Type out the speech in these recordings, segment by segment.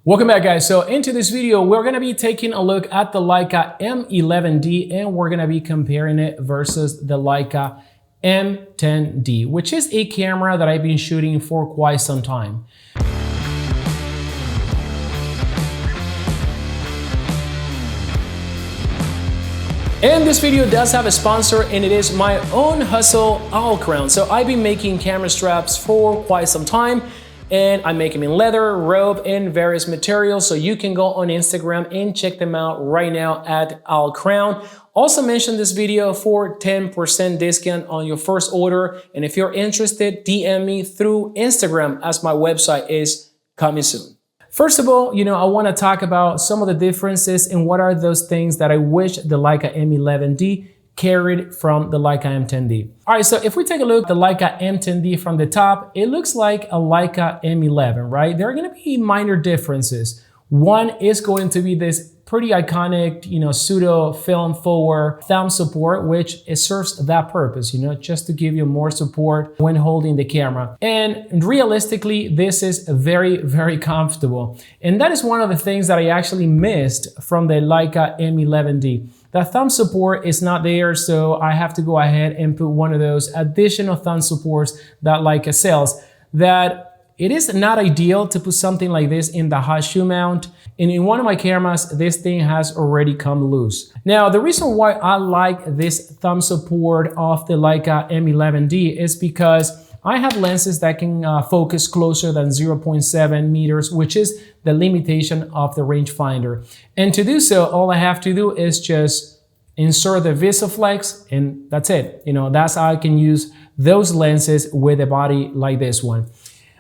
Welcome back, guys. So into this video, we're going to be taking a look at the Leica M11D and we're going to be comparing it versus the Leica M10D, which is a camera that I've been shooting for quite some time. And this video does have a sponsor, and it is my own hustle, Owl Crown. So I've been making camera straps for quite some time, and I make them in leather, rope, and various materials. So you can go on Instagram and check them out right now at Owl Crown. Also mention this video for 10% discount on your first order. And if you're interested, DM me through Instagram as my website is coming soon. First of all, I want to talk about some of the differences and what are those things that I wish the Leica M11D carried from the Leica M10D. All right, so if we take a look at the Leica M10D from the top, it looks like a Leica M11, right? There are going to be minor differences. One is going to be this pretty iconic, pseudo film forward thumb support, which it serves that purpose, just to give you more support when holding the camera. And realistically, this is very, very comfortable. And that is one of the things that I actually missed from the Leica M11D. The thumb support is not there, so I have to go ahead and put one of those additional thumb supports that Leica sells. That it is not ideal to put something like this in the hot shoe mount. And in one of my cameras, this thing has already come loose. Now, the reason why I like this thumb support of the Leica M11D is because I have lenses that can focus closer than 0.7 meters, which is the limitation of the rangefinder. And to do so, all I have to do is just insert the VisiFlex, and that's it. That's how I can use those lenses with a body like this one.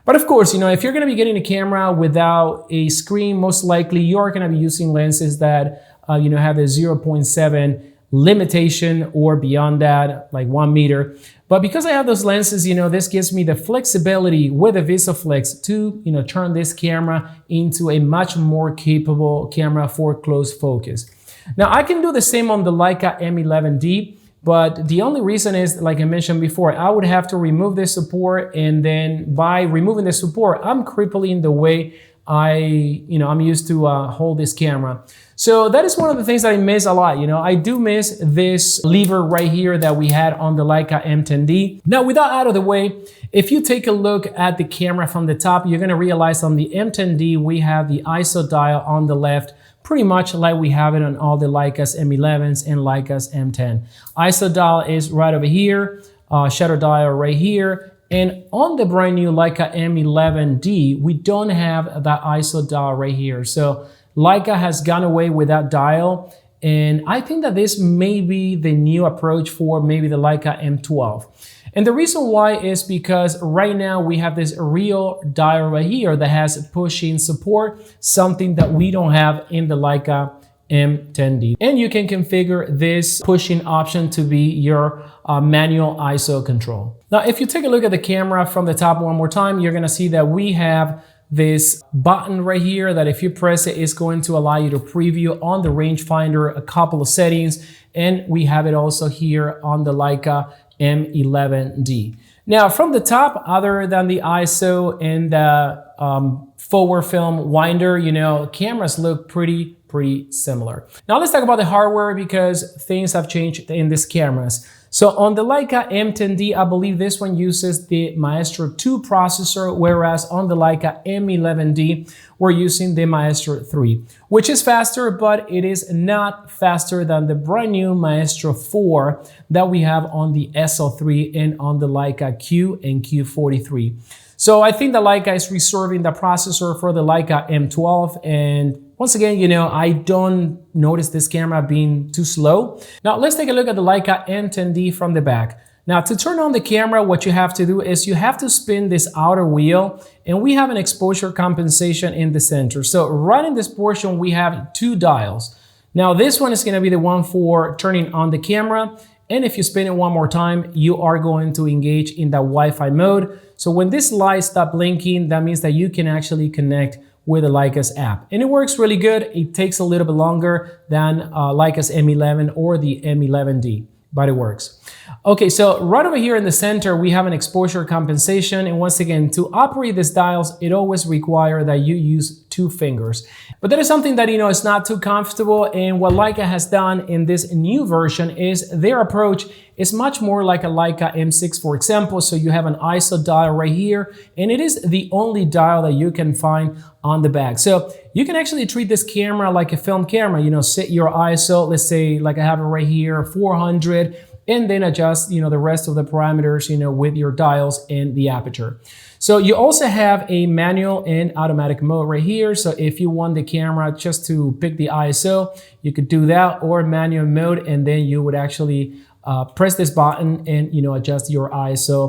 But of course, if you're going to be getting a camera without a screen, most likely you're going to be using lenses that, have the 0.7 limitation or beyond that, like 1 meter. But because I have those lenses, this gives me the flexibility with the VisiFlex to, turn this camera into a much more capable camera for close focus. Now, I can do the same on the Leica M11D. But the only reason is, like I mentioned before, I would have to remove this support, and then by removing the support, I'm crippling the way I'm used to hold this camera. So that is one of the things that I miss a lot. I do miss this lever right here that we had on the Leica M10D. Now, with that out of the way, if you take a look at the camera from the top, you're going to realize on the M10D, we have the ISO dial on the left, pretty much like we have it on all the Leicas M11s and Leicas M10. ISO dial is right over here, shutter dial right here, and on the brand new Leica M11D, we don't have that ISO dial right here. So Leica has gone away with that dial, and I think that this may be the new approach for maybe the Leica M12. And the reason why is because right now we have this real dial right here that has pushing support, something that we don't have in the Leica M10D. And you can configure this pushing option to be your manual ISO control. Now, if you take a look at the camera from the top one more time, you're gonna see that we have this button right here that if you press it, is going to allow you to preview on the rangefinder a couple of settings. And we have it also here on the Leica M11D. Now, from the top, other than the ISO and the forward film winder, cameras look pretty similar. Now, let's talk about the hardware because things have changed in these cameras. So on the Leica M10D, I believe this one uses the Maestro 2 processor, whereas on the Leica M11D, we're using the Maestro 3, which is faster, but it is not faster than the brand new Maestro 4 that we have on the SL3 and on the Leica Q and Q43. So I think the Leica is reserving the processor for the Leica M12, and once again, I don't notice this camera being too slow. Now, let's take a look at the Leica M10D from the back. Now, to turn on the camera, what you have to do is you have to spin this outer wheel, and we have an exposure compensation in the center. So right in this portion, we have 2 dials. Now, this one is going to be the one for turning on the camera. And if you spin it one more time, you are going to engage in the Wi-Fi mode. So when this light stops blinking, that means that you can actually connect with the Leica's app. And it works really good. It takes a little bit longer than Leica's M11 or the M11D, but it works. Okay, so right over here in the center, we have an exposure compensation. And once again, to operate these dials, it always requires that you use 2 2 fingers. But that is something that, is not too comfortable. And what Leica has done in this new version is their approach is much more like a Leica M6, for example. So you have an ISO dial right here, and it is the only dial that you can find on the back. So you can actually treat this camera like a film camera, set your ISO, let's say like I have it right here, 400, and then adjust, the rest of the parameters, with your dials and the aperture. So you also have a manual and automatic mode right here. So if you want the camera just to pick the ISO, you could do that, or manual mode, and then you would actually press this button and adjust your ISO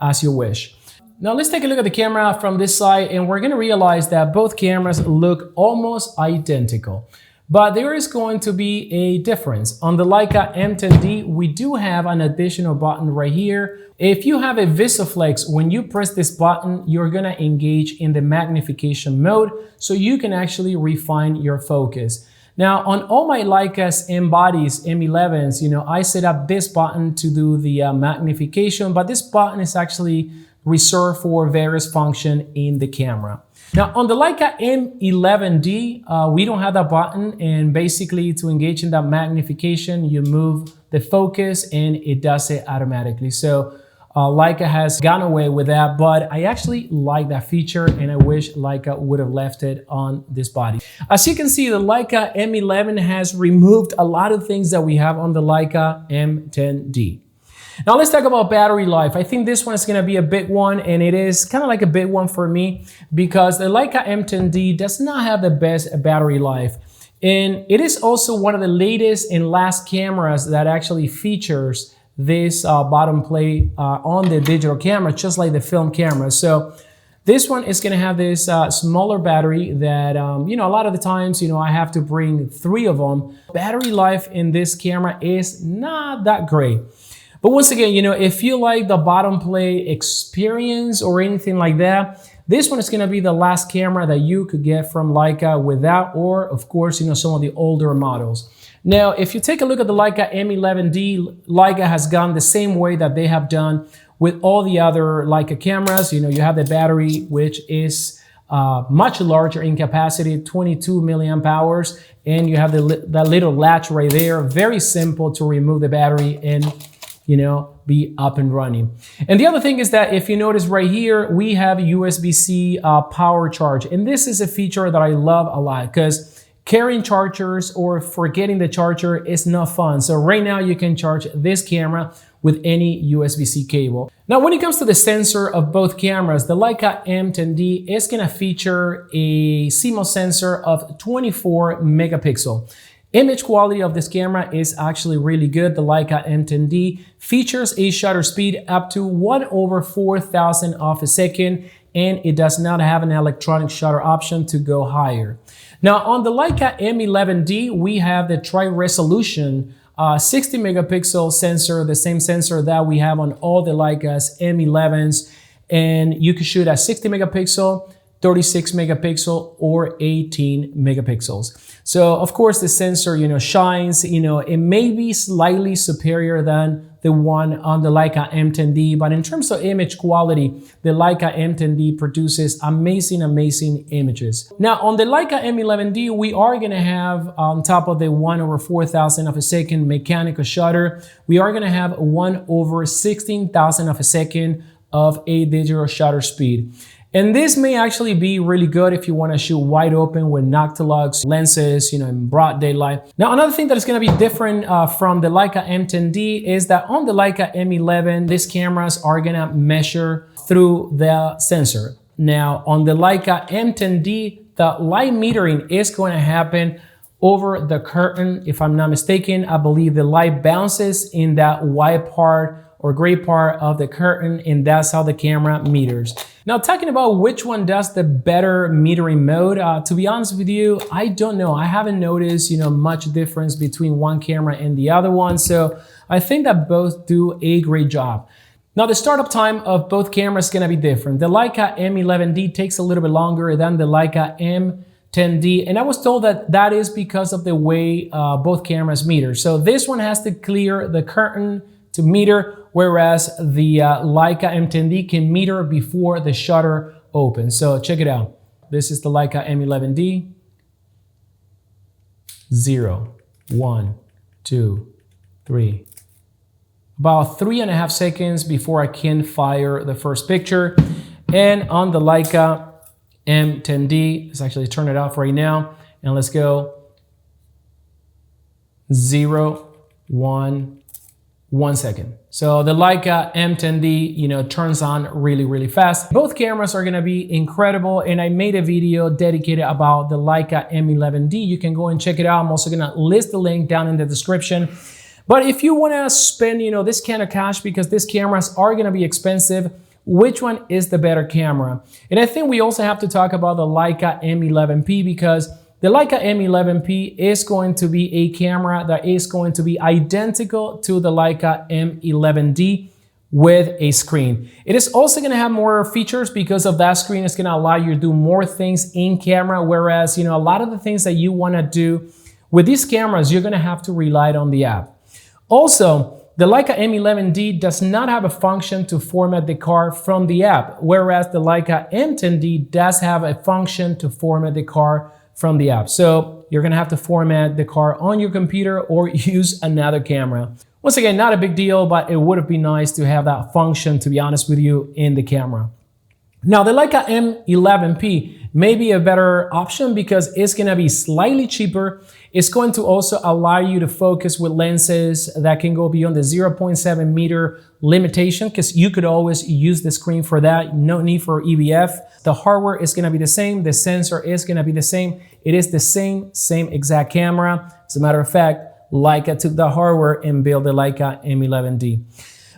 as you wish. Now let's take a look at the camera from this side, and we're going to realize that both cameras look almost identical. But there is going to be a difference. On the Leica M10D, we do have an additional button right here. If you have a VisiFlex, when you press this button, you're gonna engage in the magnification mode, so you can actually refine your focus. Now, on all my Leicas M bodies, M11s, I set up this button to do the magnification, but this button is actually reserved for various functions in the camera. Now on the Leica M11D, we don't have that button, and basically to engage in that magnification, you move the focus and it does it automatically. So Leica has gone away with that, but I actually like that feature and I wish Leica would have left it on this body. As you can see, the Leica M11 has removed a lot of things that we have on the Leica M10D. Now let's talk about battery life. I think this one is gonna be a big one, and it is kind of like a big one for me because the Leica M10D does not have the best battery life. And it is also one of the latest and last cameras that actually features this bottom plate on the digital camera, just like the film camera. So this one is gonna have this smaller battery that, a lot of the times, I have to bring 3 of them. Battery life in this camera is not that great. But once again, if you like the bottom plate experience or anything like that, this one is going to be the last camera that you could get from Leica without, or of course, some of the older models. Now, if you take a look at the Leica M11D, Leica has gone the same way that they have done with all the other Leica cameras. You have the battery, which is much larger in capacity, 22 milliamp hours, and you have that little latch right there. Very simple to remove the battery and be up and running. And the other thing is that if you notice right here, we have USB-C power charge. And this is a feature that I love a lot because carrying chargers or forgetting the charger is not fun. So right now you can charge this camera with any USB-C cable. Now, when it comes to the sensor of both cameras, the Leica M10D is gonna feature a CMOS sensor of 24 megapixel. Image quality of this camera is actually really good. The Leica M10D features a shutter speed up to 1/4000 of a second, and it does not have an electronic shutter option to go higher. Now on the Leica M11D, we have the tri-resolution 60 megapixel sensor, the same sensor that we have on all the Leicas M11s, and you can shoot at 60 megapixel, 36 megapixel, or 18 megapixels. So of course the sensor, shines, it may be slightly superior than the one on the Leica M10D, but in terms of image quality, the Leica M10D produces amazing images. Now on the Leica M11D, we are gonna have on top of the 1/4000 of a second mechanical shutter, we are gonna have 1/16,000 of a second of a digital shutter speed. And this may actually be really good if you want to shoot wide open with Noctilux lenses, in broad daylight. Now, another thing that is going to be different from the Leica M10D is that on the Leica M11, these cameras are going to measure through the sensor. Now, on the Leica M10D, the light metering is going to happen over the curtain. If I'm not mistaken, I believe the light bounces in that white part or gray part of the curtain, and that's how the camera meters. Now, talking about which one does the better metering mode, to be honest with you, I don't know. I haven't noticed, much difference between one camera and the other one. So I think that both do a great job. Now, the startup time of both cameras is gonna be different. The Leica M11D takes a little bit longer than the Leica M10D, and I was told that that is because of the way both cameras meter. So this one has to clear the curtain to meter, whereas the Leica M10D can meter before the shutter opens. So check it out. This is the Leica M11D. 0, 1, 2, 3. About 3.5 seconds before I can fire the first picture. And on the Leica M10D, let's actually turn it off right now. And let's go 0, 1, 1 second. So the Leica M10D, turns on really, really fast. Both cameras are gonna be incredible, and I made a video dedicated about the Leica M11D. You can go and check it out. I'm also gonna list the link down in the description. But if you wanna spend, this kind of cash, because these cameras are gonna be expensive, which one is the better camera? And I think we also have to talk about the Leica M11P, because the Leica M11P is going to be a camera that is going to be identical to the Leica M11D with a screen. It is also going to have more features because of that screen. It's going to allow you to do more things in camera, whereas, a lot of the things that you want to do with these cameras, you're going to have to rely on the app. Also, the Leica M11D does not have a function to format the car from the app, whereas the Leica M10D does have a function to format the car from the app. So you're gonna have to format the car on your computer or use another camera. Once again, not a big deal, but it would have been nice to have that function, to be honest with you, in the camera. Now, the Leica M11P may be a better option because it's gonna be slightly cheaper. It's going to also allow you to focus with lenses that can go beyond the 0.7 meter limitation, because you could always use the screen for that. No need for EVF. The hardware is gonna be the same. The sensor is gonna be the same. It is the same exact camera. As a matter of fact, Leica took the hardware and built the Leica M11D.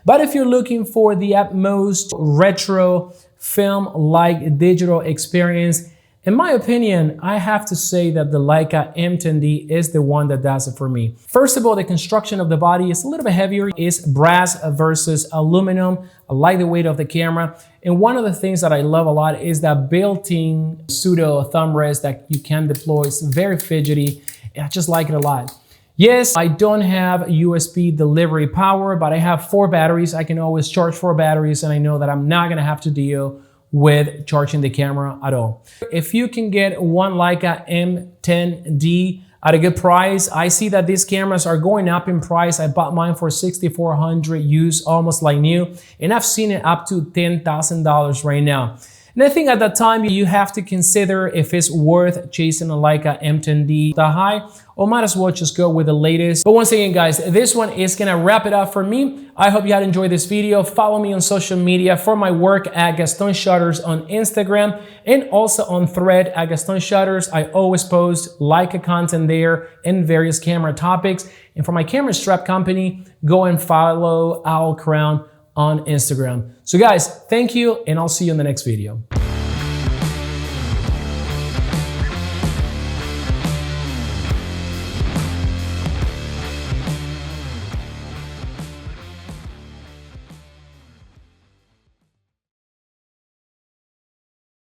But if you're looking for the utmost retro film-like digital experience, in my opinion, I have to say that the Leica M10D is the one that does it for me. First of all, the construction of the body is a little bit heavier. It's brass versus aluminum. I like the weight of the camera. And one of the things that I love a lot is that built-in pseudo thumb rest that you can deploy. It's very fidgety, and I just like it a lot. Yes, I don't have USB delivery power, but I have 4 batteries. I can always charge 4 batteries, and I know that I'm not gonna have to deal with charging the camera at all. If you can get one Leica M10D at a good price, I see that these cameras are going up in price. I bought mine for $6,400 used, almost like new, and I've seen it up to $10,000 right now. And I think at that time, you have to consider if it's worth chasing a Leica M10D that high, or might as well just go with the latest. But once again, guys, this one is gonna wrap it up for me. I hope you had enjoyed this video. Follow me on social media for my work at Gaston Shutters on Instagram, and also on Thread at Gaston Shutters. I always post Leica content there and various camera topics. And for my camera strap company, go and follow Owl Crown on Instagram. So guys, thank you, and I'll see you in the next video.